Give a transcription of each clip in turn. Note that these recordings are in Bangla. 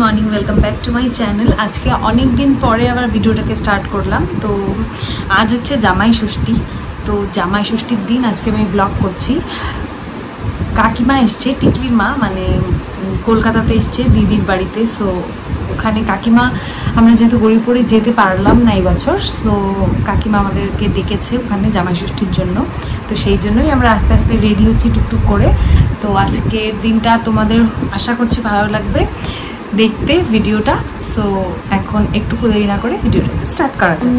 Morning welcome back to my channel. आज के अनेक दिन परे आबार भिडियोटाके स्टार्ट करलाम। तो आज होच्छे जामाई षष्ठी। तो जामाई षष्ठीर दिन आज के आमि ब्लग करछि। काकिमा एसছে टिकलिर मा माने कलकाताते एसছে दिदिर बाड़ीते। सो ওখানে কাকিমা আমরা যেহেতু গরিবপুরে যেতে পারলাম না এই বছর, সো কাকিমা আমাদেরকে ডেকেছে ওখানে জামাই ষষ্ঠীর জন্য। তো সেই জন্যই আমরা আস্তে আস্তে রেডি হচ্ছি টুকটুক করে। তো আজকের দিনটা তোমাদের আশা করছি ভালো লাগবে দেখতে ভিডিওটা। সো এখন একটু দেরি না করে ভিডিওটা স্টার্ট করা যাক।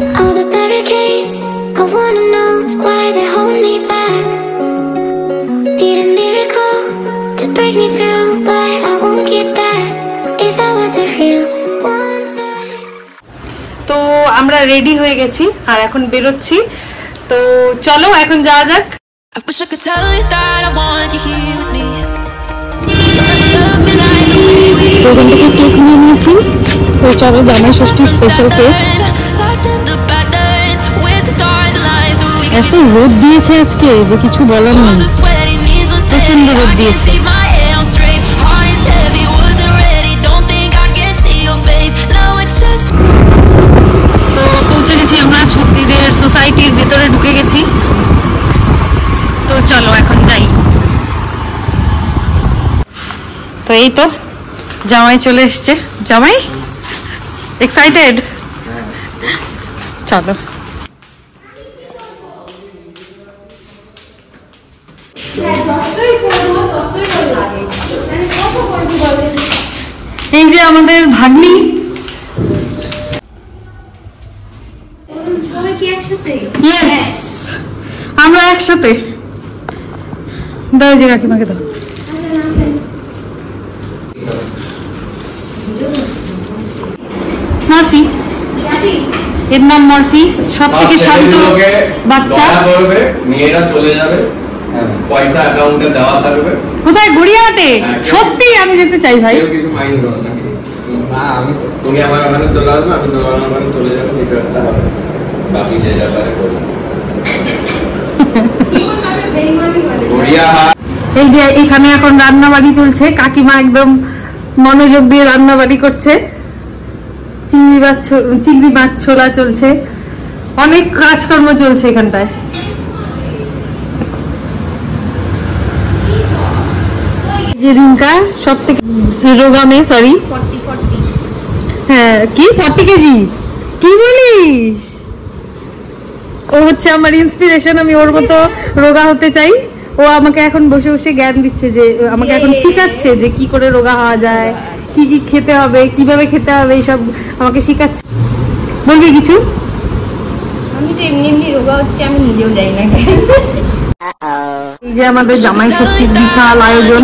তো আমরা রেডি হয়ে গেছি আর এখন বেরোচ্ছি। তো চলো এখন যাওয়া যাক। ওখান থেকে কেক নিয়ে নিয়েছি। তো চলো জামাই ষষ্ঠীর স্পেশাল কেক। এত রোদ দিয়েছে আজকে যে কিছু বলার নেই, প্রচন্ড রোদ দিয়েছে। তো পৌঁছে গেছি আমরা ছত্রিদের সোসাইটির ভেতরে ঢুকে গেছি। তো চলো এখন যাই। তো এই তো জামাই চলে এসছে। জামাই এক্সাইটেড? চলো। এই যে আমাদের ভাগ্নি, আমরা একসাথে। দাও যে কাকিমাকে দাও। মরফি, এর নাম মরফি। সব থেকে শান্ত বাচ্চা। মেয়েরা চলে যাবে, পয়সা অ্যাকাউন্টে দেওয়া থাকবে। কোথায়? গড়িয়াহাটে। সত্যি আমি যেতে চাই ভাই। কিছু মাইন্ড করো না, আমি তুমি আমার ওখানে চলে আসবে, আমি তোমার ওখানে চলে যাবো, এটা একটা হবে। বাকি যে যাবে করব। গড়িয়াহাট। এই যে এখানে এখন রান্না বাড়ি চলছে। কাকিমা একদম মনোযোগ দিয়ে রান্না বাড়ি করছে। চিংড়ি মাছ ছোলা চলছে, অনেক কাজকর্ম চলছে এখানটায়। যে রিঙ্কা সব থেকে রোগা মেয়ে, সরি হ্যাঁ কি 40 কেজি কি বলিস? ও হচ্ছে আমার ইন্সপিরেশন। আমি ওর মতো রোগা হতে চাই। ও আমাকে এখন বসে বসে জ্ঞান দিচ্ছে, যে আমাকে এখন শেখাচ্ছে যে কি করে রোগা হওয়া যায়, কি কি খেতে হবে, কিভাবে খেতে হবে, এইসব আমাকে শেখাচ্ছে। বলবি কিছু? আমি তো এমনি এমনি রোগা হচ্ছে, আমি নিজেও জানি না। এই যে আমাদের জামাই ষষ্ঠীর বিশাল আয়োজন।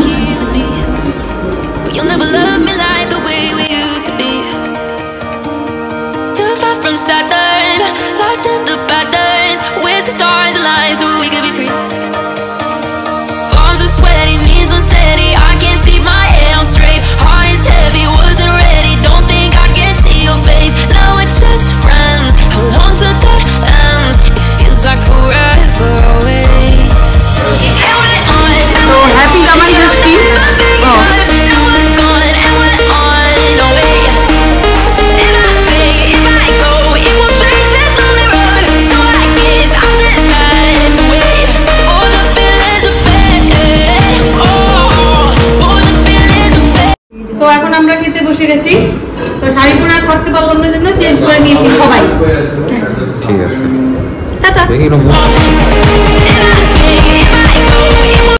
তো এখন আমরা খেতে বসে গেছি। তো শাড়ি পরা করতে পারলাম না জন্য চেঞ্জ করে নিয়েছি সবাই। ঠিক আছে, টাটা।